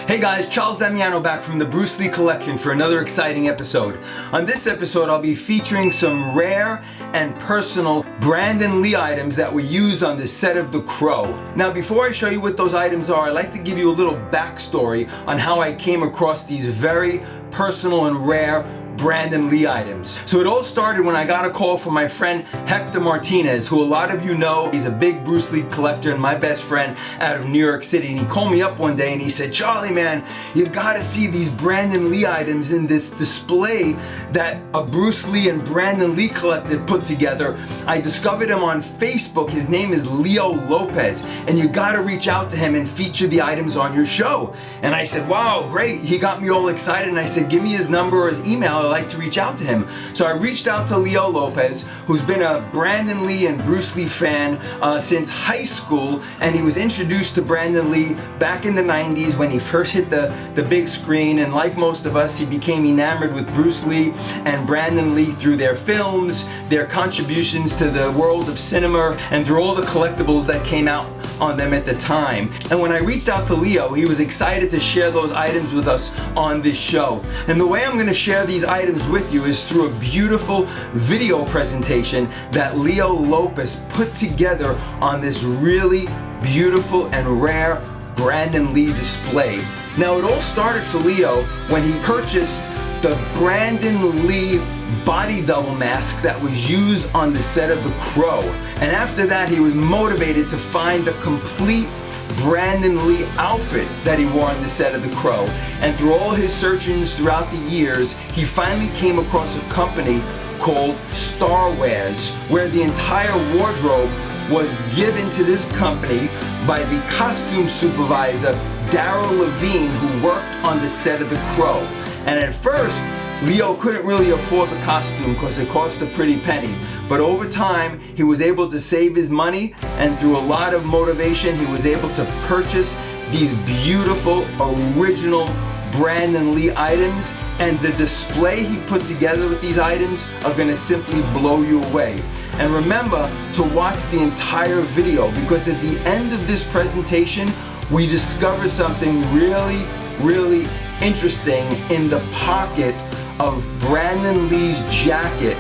Hey guys, Charles Damiano back from the Bruce Lee collection for another exciting episode. On this episode, I'll be featuring some rare and personal Brandon Lee items that were used on the set of The Crow. Now, before I show you what those items are, I'd like to give you a little backstory on how I came across these very personal and rare Brandon Lee items. So it all started when I got a call from my friend Hector Martinez, who a lot of you know. He's a big Bruce Lee collector and my best friend out of New York City. And he called me up one day and he said, "Charlie, man, you gotta see these Brandon Lee items in this display that a Bruce Lee and Brandon Lee collector put together. I discovered him on Facebook. His name is Leo Lopez, and you gotta reach out to him and feature the items on your show." And I said, "Wow, great." He got me all excited and I said, "Give me his number or his email. I'd like to reach out to him." So I reached out to Leo Lopez, who's been a Brandon Lee and Bruce Lee fan since high school, and he was introduced to Brandon Lee back in the 90s when he first hit the big screen, and like most of us, he became enamored with Bruce Lee and Brandon Lee through their films, their contributions to the world of cinema, and through all the collectibles that came out on them at the time. And when I reached out to Leo, he was excited to share those items with us on this show. And the way I'm going to share these items with you is through a beautiful video presentation that Leo Lopez put together on this really beautiful and rare Brandon Lee display. Now, it all started for Leo when he purchased the Brandon Lee body double mask that was used on the set of The Crow. And after that, he was motivated to find the complete Brandon Lee outfit that he wore on the set of The Crow. And through all his searchings throughout the years, he finally came across a company called Star Wares, where the entire wardrobe was given to this company by the costume supervisor, Daryl Levine, who worked on the set of The Crow. And at first, Leo couldn't really afford the costume because it cost a pretty penny. But over time, he was able to save his money, and through a lot of motivation, he was able to purchase these beautiful, original Brandon Lee items. And the display he put together with these items are going to simply blow you away. And remember to watch the entire video, because at the end of this presentation, we discover something really, really interesting in the pocket of Brandon Lee's jacket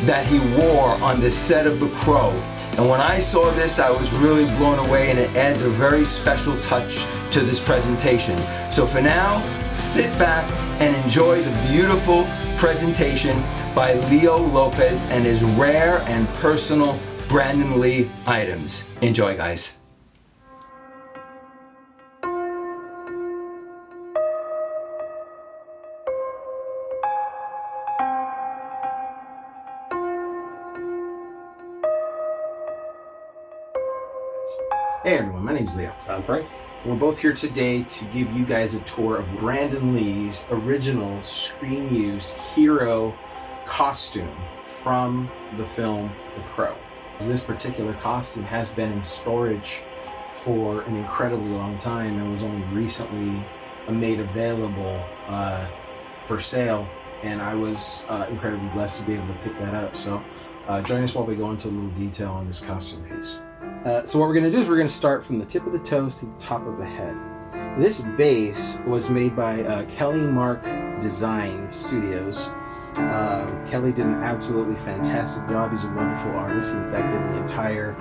that he wore on the set of The Crow. And when I saw this, I was really blown away, and it adds a very special touch to this presentation. So for now, sit back and enjoy the beautiful presentation by Leo Lopez and his rare and personal Brandon Lee items. Enjoy, guys. Hey everyone, my name's Leo. I'm Frank. We're both here today to give you guys a tour of Brandon Lee's original screen-used hero costume from the film The Crow. This particular costume has been in storage for an incredibly long time and was only recently made available for sale, and I was incredibly blessed to be able to pick that up. So join us while we go into a little detail on this costume piece. So what we're going to do is we're going to start from the tip of the toes to the top of the head. This base was made by Kelly Mark Design Studios. Kelly did an absolutely fantastic job. He's a wonderful artist. In fact, did the entire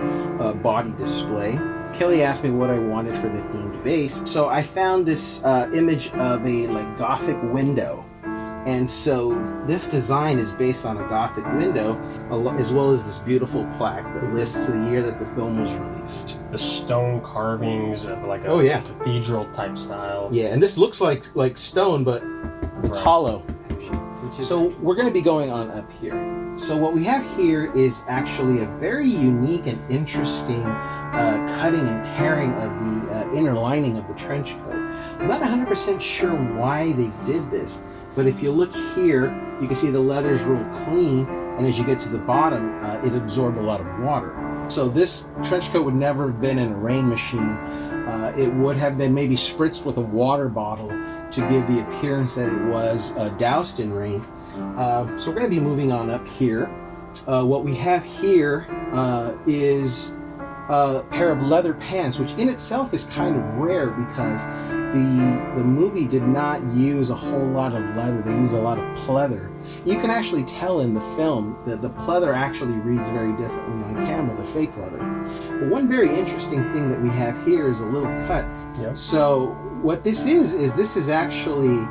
body display. Kelly asked me what I wanted for the themed base, so I found this image of a Gothic window. And so this design is based on a Gothic window, as well as this beautiful plaque that lists the year that the film was released. The stone carvings of a cathedral type style. Yeah, and this looks like stone, but it's hollow. So we're going to be going on up here. So what we have here is actually a very unique and interesting cutting and tearing of the inner lining of the trench coat. I'm not 100% sure why they did this. But if you look here, you can see the leather's real clean, and as you get to the bottom, it absorbed a lot of water. So this trench coat would never have been in a rain machine. It would have been maybe spritzed with a water bottle to give the appearance that it was doused in rain. So we're going to be moving on up here. What we have here is a pair of leather pants, which in itself is kind of rare because the movie did not use a whole lot of leather. They used a lot of pleather. You can actually tell in the film that the pleather actually reads very differently on camera, the fake leather. But one very interesting thing that we have here is a little cut. Yep. So what this is actually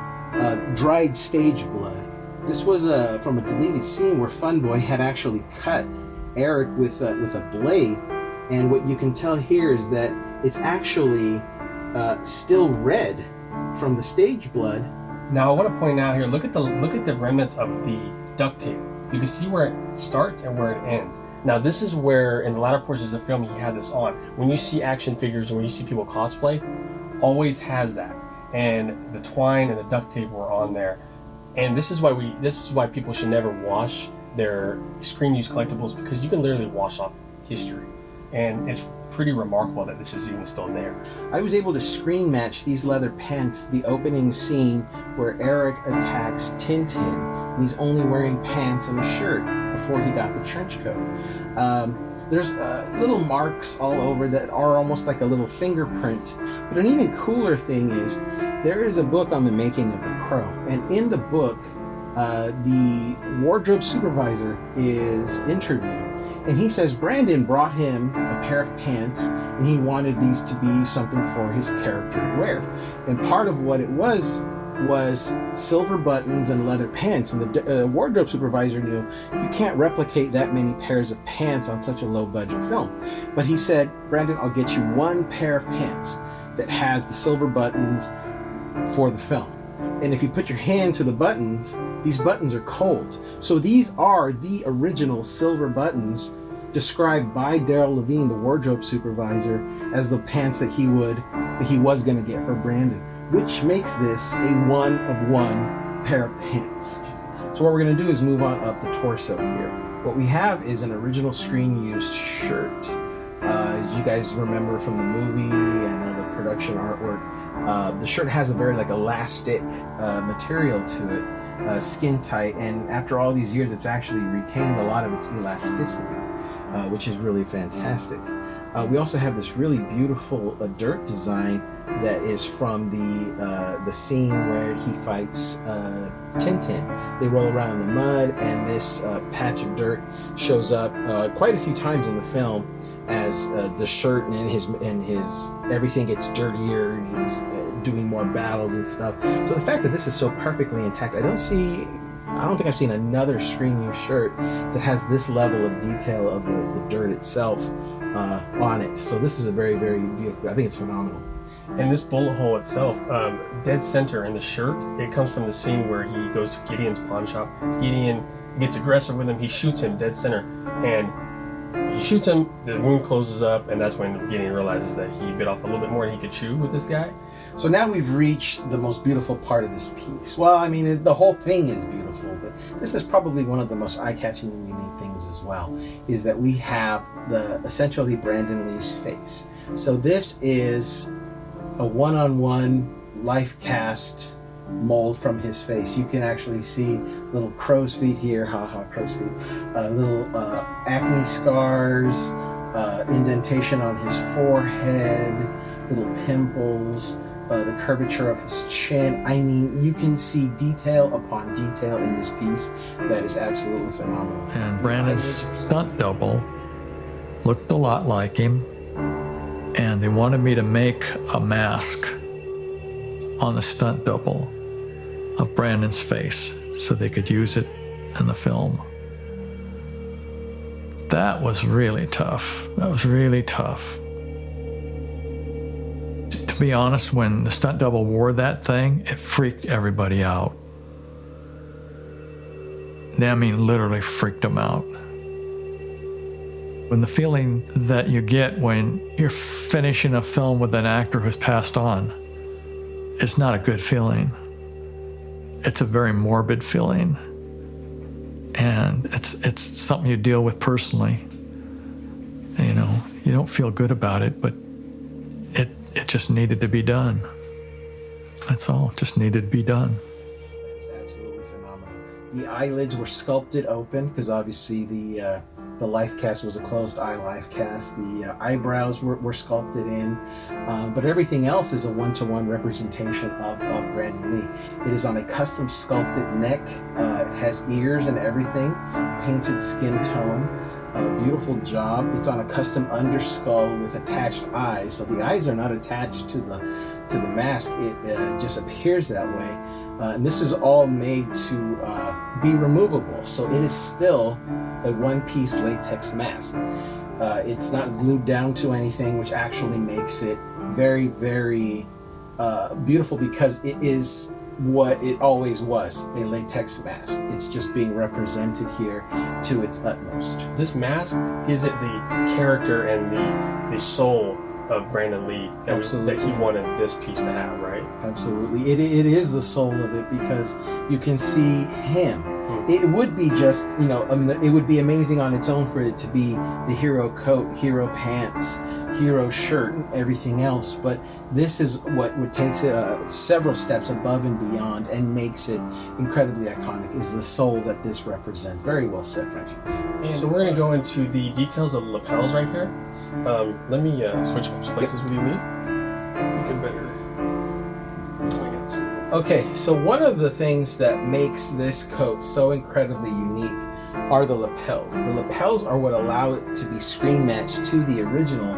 dried stage blood. This was from a deleted scene where Funboy had actually cut Eric with a blade, and what you can tell here is that it's actually still red from the stage blood. Now I want to point out here, look at the remnants of the duct tape. You can see where it starts and where it ends. Now this is where, in the latter portions of the film, he had this on. When you see action figures and when you see people cosplay, always has that. And the twine and the duct tape were on there. And this is why people should never wash their screen use collectibles, because you can literally wash off history. And it's pretty remarkable that this is even still there. I was able to screen match these leather pants, the opening scene where Eric attacks Tintin, and he's only wearing pants and a shirt before he got the trench coat. There's little marks all over that are almost like a little fingerprint. But an even cooler thing is, there is a book on the making of the Crow, and in the book, the wardrobe supervisor is interviewed. And he says Brandon brought him a pair of pants, and he wanted these to be something for his character to wear. And part of what it was silver buttons and leather pants. And the wardrobe supervisor knew you can't replicate that many pairs of pants on such a low-budget film. But he said, Brandon, I'll get you one pair of pants that has the silver buttons for the film. And if you put your hand to the buttons, these buttons are cold. So these are the original silver buttons described by Daryl Levine, the wardrobe supervisor, as the pants that he was going to get for Brandon, which makes this a one-of-one pair of pants. So what we're going to do is move on up the torso here. What we have is an original screen-used shirt. As you guys remember from the movie and all the production artwork, the shirt has a very elastic material to it, skin tight, and after all these years it's actually retained a lot of its elasticity, which is really fantastic. We also have this really beautiful dirt design that is from the scene where he fights Tintin. They roll around in the mud, and this patch of dirt shows up quite a few times in the film as the shirt and his everything gets dirtier, and he's doing more battles and stuff. So the fact that this is so perfectly intact, I don't think I've seen another screen use shirt that has this level of detail of the dirt itself on it. So this is a very, very beautiful, I think it's phenomenal. And this bullet hole itself, dead center in the shirt, it comes from the scene where he goes to Gideon's pawn shop. Gideon gets aggressive with him, he shoots him dead center, and he shoots him, the wound closes up, and that's when Gideon realizes that he bit off a little bit more than he could chew with this guy. So now we've reached the most beautiful part of this piece. Well, I mean, the whole thing is beautiful, but this is probably one of the most eye-catching and unique things as well, is that we have essentially Brandon Lee's face. So this is a one-on-one life cast mold from his face. You can actually see little crow's feet here, crow's feet, little acne scars, indentation on his forehead, little pimples, the curvature of his chin. I mean, you can see detail upon detail in this piece that is absolutely phenomenal. And Brandon's stunt double looked a lot like him, and they wanted me to make a mask on the stunt double of Brandon's face so they could use it in the film. That was really tough. To be honest, when the stunt double wore that thing, it freaked everybody out. I mean, literally freaked them out. And the feeling that you get when you're finishing a film with an actor who's passed on is not a good feeling. It's a very morbid feeling, and it's something you deal with personally. You know, you don't feel good about it, but it just needed to be done. That's all, just needed to be done. That is absolutely phenomenal. The eyelids were sculpted open because obviously the life cast was a closed eye life cast. The eyebrows were sculpted in, but everything else is a one-to-one representation of Brandon Lee. It is on a custom sculpted neck. It has ears and everything, painted skin tone. Beautiful job. It's on a custom underskull with attached eyes, so the eyes are not attached to the mask. It just appears that way. And this is all made to be removable, so it is still a one-piece latex mask. It's not glued down to anything, which actually makes it very, very beautiful, because it is what it always was, a latex mask. It's just being represented here to its utmost. This mask gives it the character and the soul of Brandon Lee that he wanted this piece to have, right? Absolutely. It is the soul of it, because you can see him. It would be just, it would be amazing on its own for it to be the hero coat, hero pants, hero shirt, and everything else, but this is what would take it several steps above and beyond and makes it incredibly iconic, is the soul that this represents. Very well said, Frank. And so we're going to go into the details of the lapels right here. Let me switch places with you, Lee. You can better. Okay, so one of the things that makes this coat so incredibly unique are the lapels. The lapels are what allow it to be screen matched to the original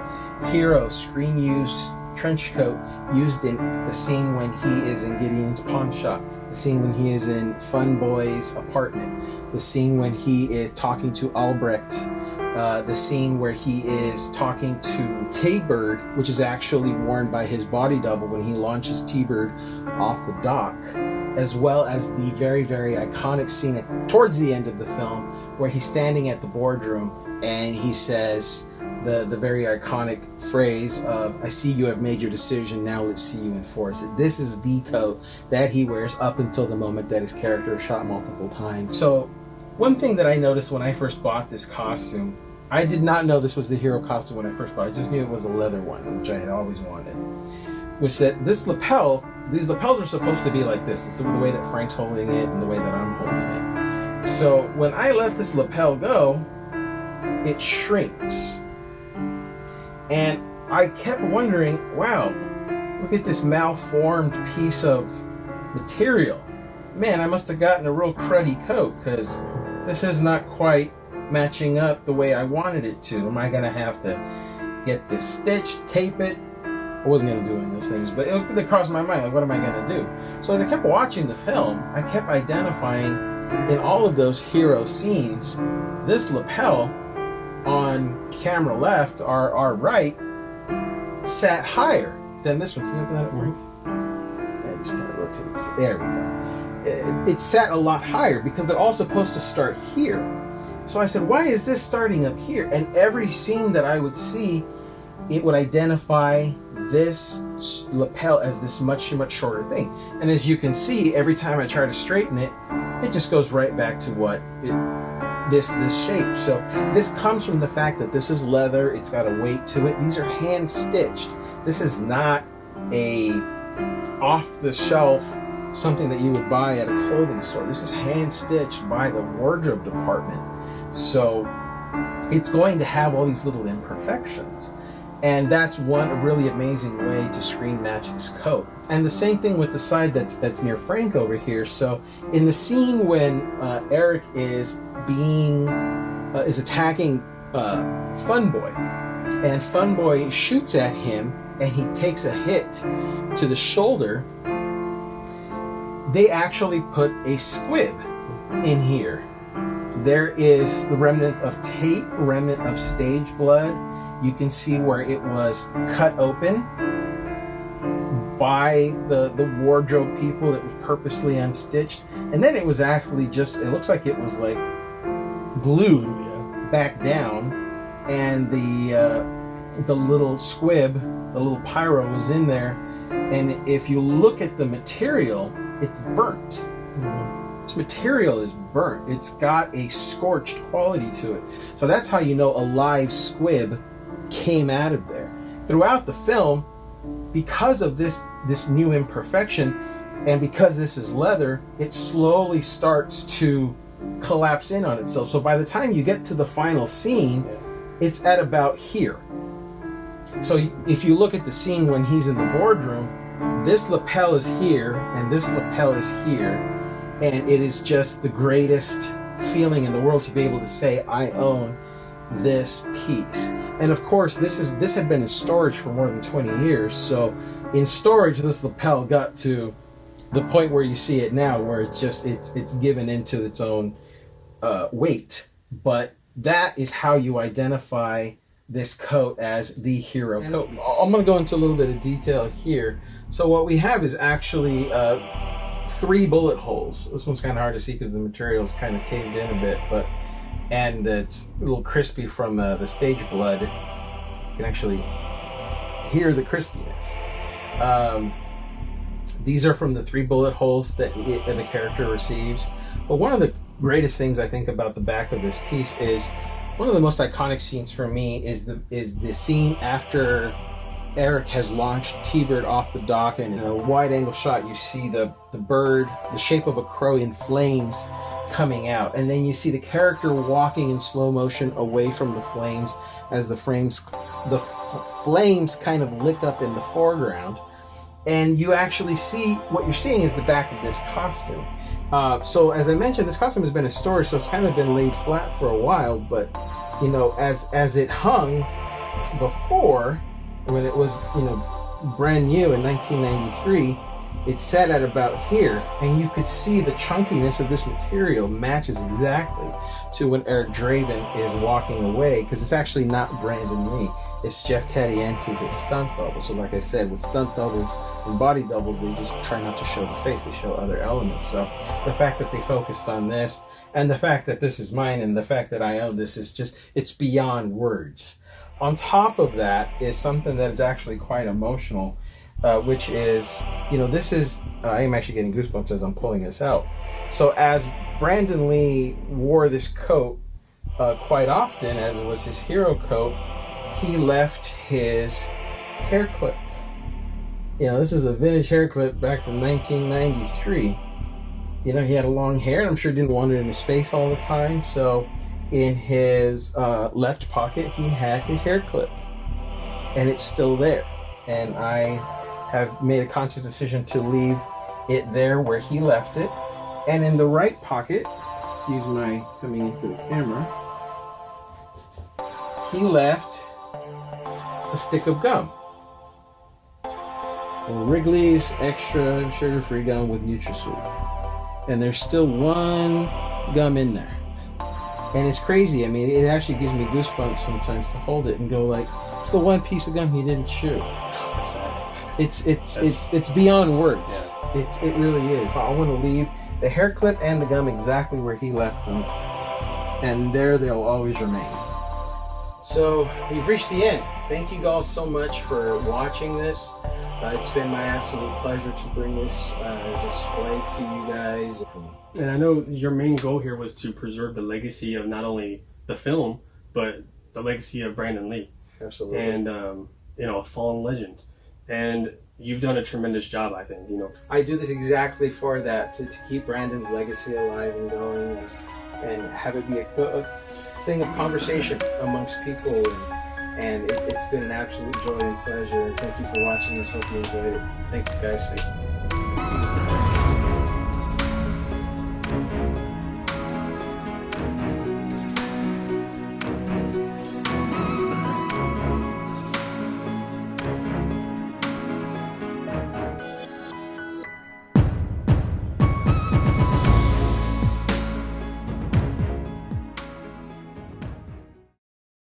hero screen used trench coat used in the scene when he is in Gideon's pawn shop, the scene when he is in Fun Boy's apartment, the scene when he is talking to Albrecht, the scene where he is talking to T-Bird, which is actually worn by his body double when he launches T-Bird off the dock, as well as the very, very iconic scene towards the end of the film where he's standing at the boardroom and he says the very iconic phrase of, "I see you have made your decision, now let's see you enforce it." This is the coat that he wears up until the moment that his character is shot multiple times. So one thing that I noticed when I first bought this costume, I did not know this was the hero costume when I first bought it. I just knew it was a leather one, which I had always wanted. Which that these lapels are supposed to be like this. It's the way that Frank's holding it and the way that I'm holding it. So when I let this lapel go, it shrinks. And I kept wondering, wow, look at this malformed piece of material. Man, I must have gotten a real cruddy coat, because this is not quite matching up the way I wanted it to. Am I going to have to get this stitched, tape it? I wasn't going to do any of those things, but it crossed my mind, like, what am I going to do? So as I kept watching the film, I kept identifying in all of those hero scenes, this lapel on camera left, our right, sat higher than this one. Can you open that up, Frank? I just kind of rotate it. There we go. It sat a lot higher because they're all supposed to start here. So I said, why is this starting up here? And every scene that I would see, it would identify this lapel as this much, much shorter thing. And as you can see, every time I try to straighten it, it just goes right back to what this shape. So this comes from the fact that this is leather. It's got a weight to it. These are hand stitched. This is not a off the shelf something that you would buy at a clothing store. This is hand stitched by the wardrobe department. So it's going to have all these little imperfections. And that's one really amazing way to screen match this coat. And the same thing with the side that's near Frank over here. So in the scene when Eric is attacking Fun Boy, and Fun Boy shoots at him and he takes a hit to the shoulder, they actually put a squib in here. There is the remnant of tape, remnant of stage blood. You can see where it was cut open by the wardrobe people. It was purposely unstitched. And then it was actually just, it looks like it was like glued back down. And the little squib, the little pyro was in there. And if you look at the material, it's burnt. This material is burnt. It's got a scorched quality to it. So that's how you know a live squib came out of there. Throughout the film, because of this new imperfection, And because this is leather, it slowly starts to collapse in on itself. So by the time you get to the final scene, it's at about here. So if you look at the scene when he's in the boardroom, this lapel is here and this lapel is here. And it is just the greatest feeling in the world to be able to say, I own this piece. And of course, this had been in storage for more than 20 years. So in storage, this lapel got to the point where you see it now, where it's given into its own weight. But that is how you identify this coat as the hero coat. I'm going to go into a little bit of detail here. So what we have is actually 3 bullet holes. This one's kind of hard to see because the material's kind of caved in a bit, and it's a little crispy from the stage blood. You can actually hear the crispiness. These are from the 3 bullet holes that the character receives. But one of the greatest things I think about the back of this piece is one of the most iconic scenes for me is the scene after Eric has launched T-Bird off the dock, and in a wide angle shot you see the bird, the shape of a crow in flames coming out, and then you see the character walking in slow motion away from the flames as the flames kind of lick up in the foreground, and you actually see what you're seeing is the back of this costume. So as I mentioned, this costume has been in storage, so it's kind of been laid flat for a while, but you know, as it hung before, when it was, you know, brand new in 1993, it sat at about here, and you could see the chunkiness of this material matches exactly to when Eric Draven is walking away, because it's actually not Brandon Lee, it's Jeff Cadiente, his stunt double. So like I said, with stunt doubles and body doubles, they just try not to show the face, they show other elements. So the fact that they focused on this, and the fact that this is mine, and the fact that I own this is just, it's beyond words. On top of that is something that is actually quite emotional, which is, you know, this is, I am actually getting goosebumps as I'm pulling this out. So as Brandon Lee wore this coat quite often, as it was his hero coat, he left his hair clip. You know, this is a vintage hair clip back from 1993. You know, he had long hair, and I'm sure didn't want it in his face all the time, so in his left pocket he had his hair clip, and it's still there, and I have made a conscious decision to leave it there where he left it. And in the right pocket, excuse my coming into the camera, he left a stick of gum, Wrigley's extra sugar-free gum with NutraSweet, and there's still one gum in there. And it's crazy. I mean, it actually gives me goosebumps sometimes to hold it and go like, it's the one piece of gum he didn't chew. That's sad. It's beyond words. Yeah. It really is. I want to leave the hair clip and the gum exactly where he left them, and there they'll always remain. So we've reached the end. Thank you all so much for watching this. It's been my absolute pleasure to bring this display to you guys. And I know your main goal here was to preserve the legacy of not only the film, but the legacy of Brandon Lee. Absolutely. And, you know, a fallen legend. And you've done a tremendous job, I think. You know, I do this exactly for that, to keep Brandon's legacy alive and going, and have it be a thing of conversation amongst people. And it's been an absolute joy and pleasure. Thank you for watching this. Hope you enjoyed it. Thanks, guys.